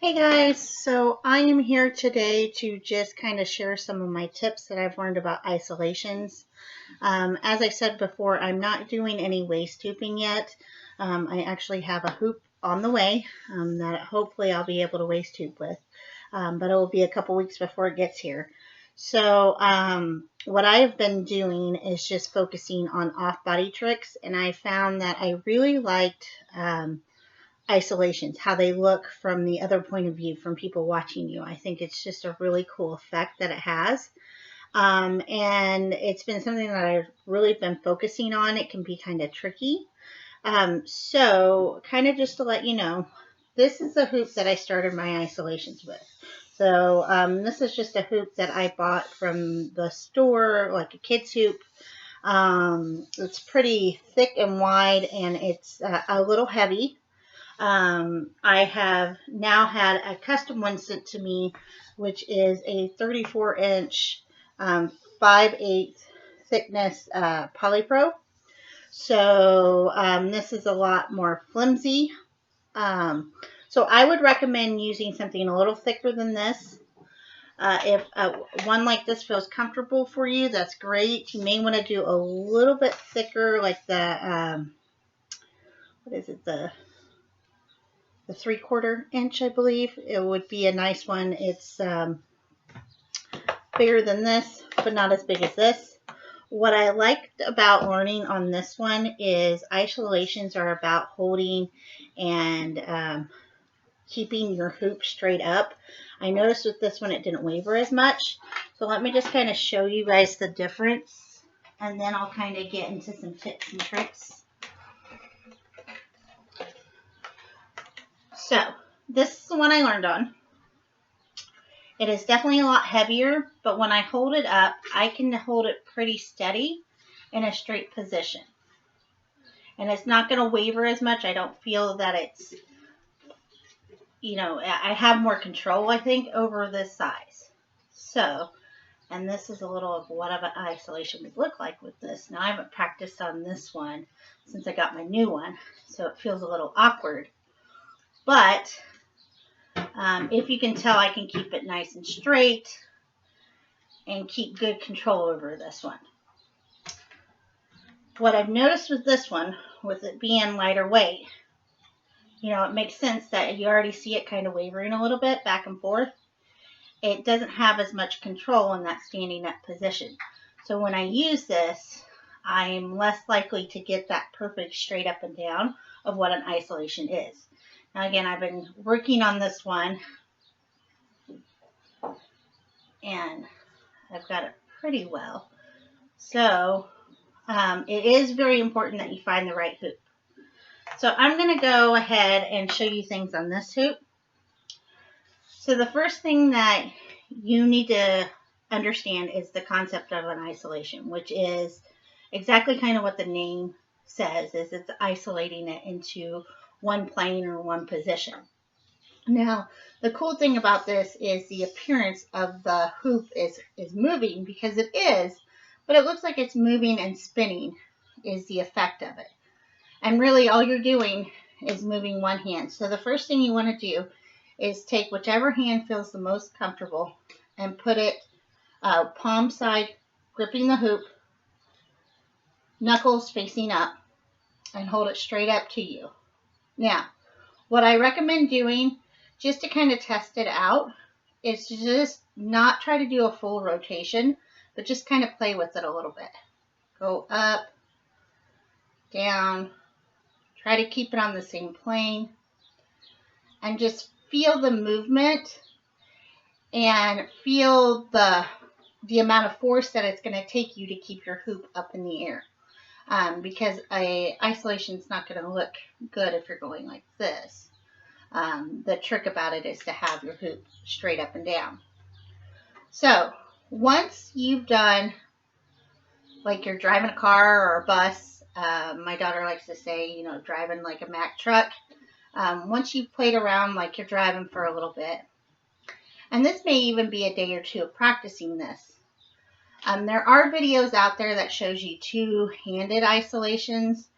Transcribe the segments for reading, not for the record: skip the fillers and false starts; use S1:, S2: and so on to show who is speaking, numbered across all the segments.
S1: Hey guys, so I am here today to just kind of share some of my tips that I've learned about isolations. As I said before, I'm not doing any waist hooping yet. I actually have a hoop on the way that hopefully I'll be able to waist hoop with, but it will be a couple weeks before it gets here. So what I've been doing is just focusing on off-body tricks, and I found that I really liked isolations, how they look from the other point of view, from people watching you. I think it's just a really cool effect that it has. And it's been something that I've really been focusing on. It can be kind of tricky. So, kind of just to let you know, this is the hoop that I started my isolations with. So, this is just a hoop that I bought from the store, like a kid's hoop. It's pretty thick and wide, and it's a little heavy. I have now had a custom one sent to me, which is a 34-inch, 5/8 thickness polypro. So this is a lot more flimsy. So I would recommend using something a little thicker than this. If one like this feels comfortable for you, that's great. You may want to do a little bit thicker, like what is it, the 3/4 inch, I believe. It would be a nice one. It's bigger than this, but not as big as this. What I liked about learning on this one is isolations are about holding and keeping your hoop straight up. I noticed with this one it didn't waver as much. So let me just kind of show you guys the difference, and then I'll kind of get into some tips and tricks. So this is the one I learned on. It is definitely a lot heavier, but when I hold it up, I can hold it pretty steady in a straight position. And it's not going to waver as much. I don't feel that it's, I have more control, I think, over this size. So, and this is a little of what an isolation would look like with this. Now, I haven't practiced on this one since I got my new one, so it feels a little awkward. But if you can tell, I can keep it nice and straight and keep good control over this one. What I've noticed with this one, with it being lighter weight, it makes sense that you already see it kind of wavering a little bit back and forth. It doesn't have as much control in that standing up position. So when I use this, I'm less likely to get that perfect straight up and down of what an isolation is. Now again, I've been working on this one, and I've got it pretty well. So it is very important that you find the right hoop. So I'm going to go ahead and show you things on this hoop. So the first thing that you need to understand is the concept of an isolation, which is exactly kind of what the name says, is it's isolating it into one plane or one position. Now, the cool thing about this is the appearance of the hoop is moving, because it is, but it looks like it's moving and spinning is the effect of it. And really all you're doing is moving one hand. So the first thing you want to do is take whichever hand feels the most comfortable and put it palm side, gripping the hoop, knuckles facing up, and hold it straight up to you. Now, what I recommend doing, just to kind of test it out, is to just not try to do a full rotation, but just kind of play with it a little bit. Go up, down, try to keep it on the same plane, and just feel the movement and feel the amount of force that it's going to take you to keep your hoop up in the air. Because isolation is not going to look good if you're going like this. The trick about it is to have your hoop straight up and down. So once you've done, like you're driving a car or a bus, my daughter likes to say, driving like a Mack truck. Once you've played around like you're driving for a little bit, and this may even be a day or two of practicing this. There are videos out there that shows you two-handed isolations.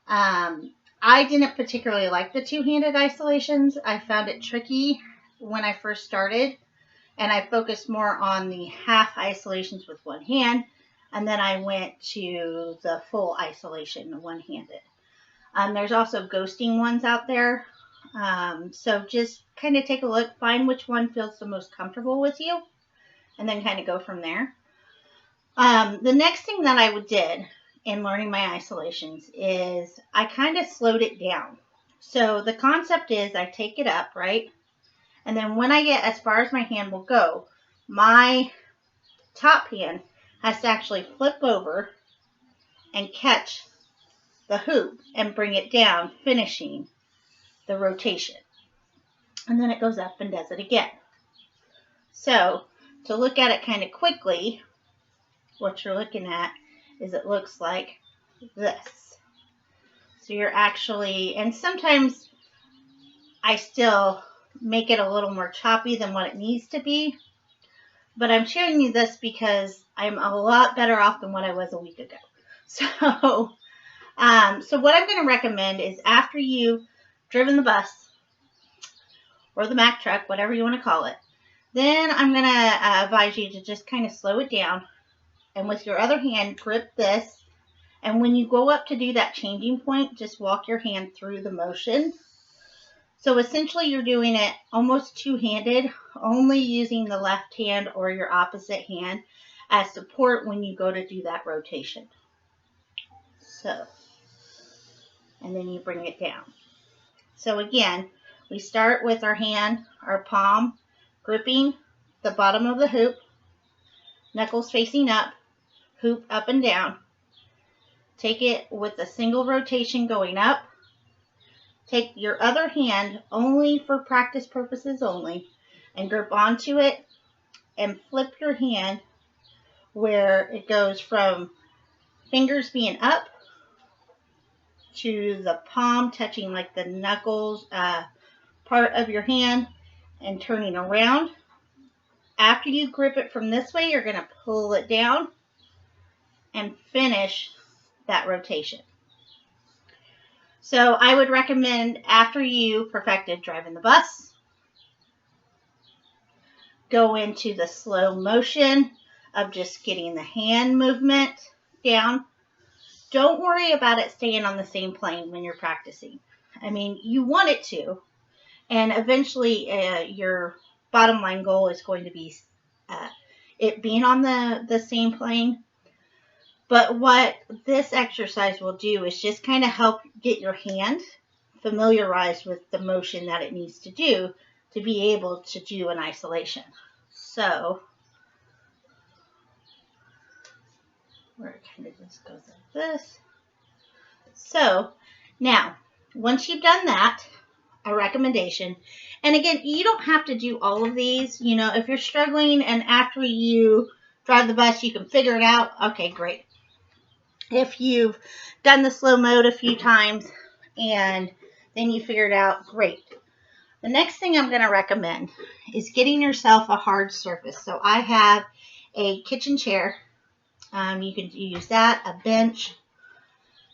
S1: I didn't particularly like the two-handed isolations. I found it tricky when I first started, and I focused more on the half isolations with one hand, and then I went to the full isolation one-handed. There's also ghosting ones out there. So just kind of take a look, find which one feels the most comfortable with you, and then kind of go from there. The next thing that I did in learning my isolations is I kind of slowed it down. So the concept is I take it up, right? And then when I get as far as my hand will go, my top hand has to actually flip over and catch the hoop and bring it down, finishing the rotation. And then it goes up and does it again. So to look at it kind of quickly, what you're looking at is it looks like this. So you're actually, and sometimes I still make it a little more choppy than what it needs to be, but I'm showing you this because I'm a lot better off than what I was a week ago. So what I'm going to recommend is after you've driven the bus or the Mack truck, whatever you want to call it, then I'm going to advise you to just kind of slow it down, and with your other hand, grip this, and when you go up to do that changing point, just walk your hand through the motion. So essentially you're doing it almost two-handed, only using the left hand or your opposite hand as support when you go to do that rotation. So, and then you bring it down. So again, we start with our hand, our palm, gripping the bottom of the hoop, knuckles facing up, hoop up and down. Take it with a single rotation going up. Take your other hand, only for practice purposes only, and grip onto it and flip your hand where it goes from fingers being up to the palm touching like the knuckles part of your hand and turning around. After you grip it from this way, you're going to pull it down and finish that rotation. So I would recommend after you perfected driving the bus, go into the slow motion of just getting the hand movement down. Don't worry about it staying on the same plane when you're practicing. I mean, you want it to, and eventually your bottom line goal is going to be it being on the same plane. But what this exercise will do is just kind of help get your hand familiarized with the motion that it needs to do to be able to do an isolation. So, where it kind of just goes like this. So, now, once you've done that, a recommendation, and again, you don't have to do all of these. You know, if you're struggling and after you drive the bus, you can figure it out, okay, great. If you've done the slow mode a few times and then you figure it out, great. The next thing I'm going to recommend is getting yourself a hard surface. So I have a kitchen chair. You can use that, a bench,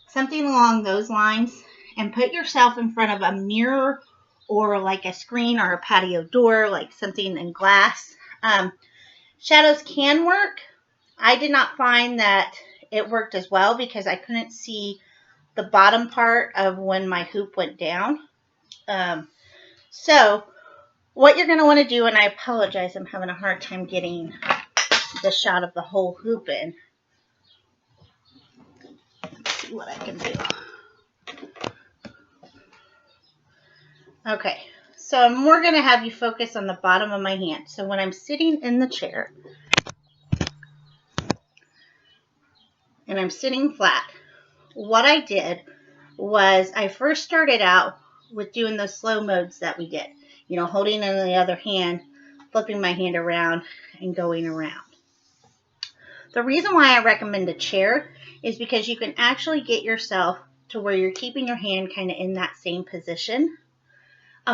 S1: something along those lines, and put yourself in front of a mirror or like a screen or a patio door, like something in glass. Shadows can work. I did not find that it worked as well because I couldn't see the bottom part of when my hoop went down. So what you're going to want to do, and I apologize, I'm having a hard time getting the shot of the whole hoop in. Let's see what I can do. Okay, so I'm more going to have you focus on the bottom of my hand. So when I'm sitting in the chair and I'm sitting flat, what I did was I first started out with doing those slow modes that we did. You know, holding in the other hand, flipping my hand around, and going around. The reason why I recommend a chair is because you can actually get yourself to where you're keeping your hand kind of in that same position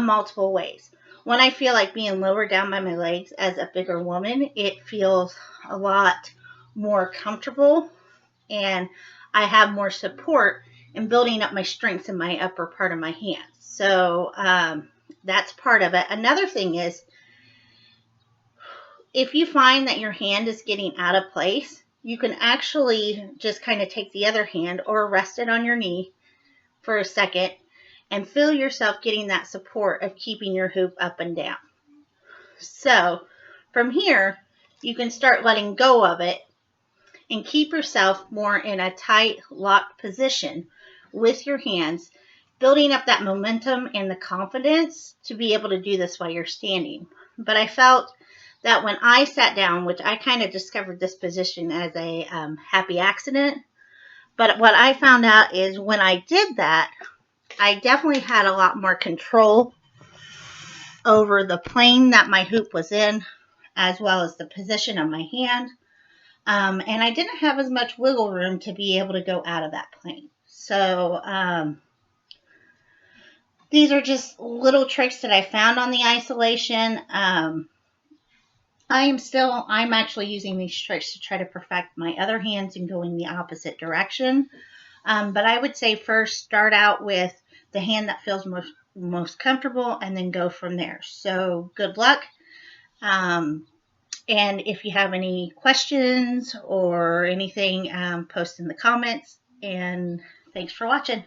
S1: multiple ways. When I feel like being lower down by my legs as a bigger woman, it feels a lot more comfortable and I have more support in building up my strength in my upper part of my hands. So That's part of it. Another thing is, if you find that your hand is getting out of place, you can actually just kind of take the other hand or rest it on your knee for a second and feel yourself getting that support of keeping your hoop up and down. So from here, you can start letting go of it and keep yourself more in a tight, locked position with your hands, building up that momentum and the confidence to be able to do this while you're standing. But I felt that when I sat down, which I kind of discovered this position as a happy accident, but what I found out is when I did that, I definitely had a lot more control over the plane that my hoop was in, as well as the position of my hand. And I didn't have as much wiggle room to be able to go out of that plane. So these are just little tricks that I found on the isolation. I'm actually using these tricks to try to perfect my other hands and going the opposite direction. But I would say first start out with the hand that feels most comfortable and then go from there. So good luck. And if you have any questions or anything, post in the comments. And thanks for watching.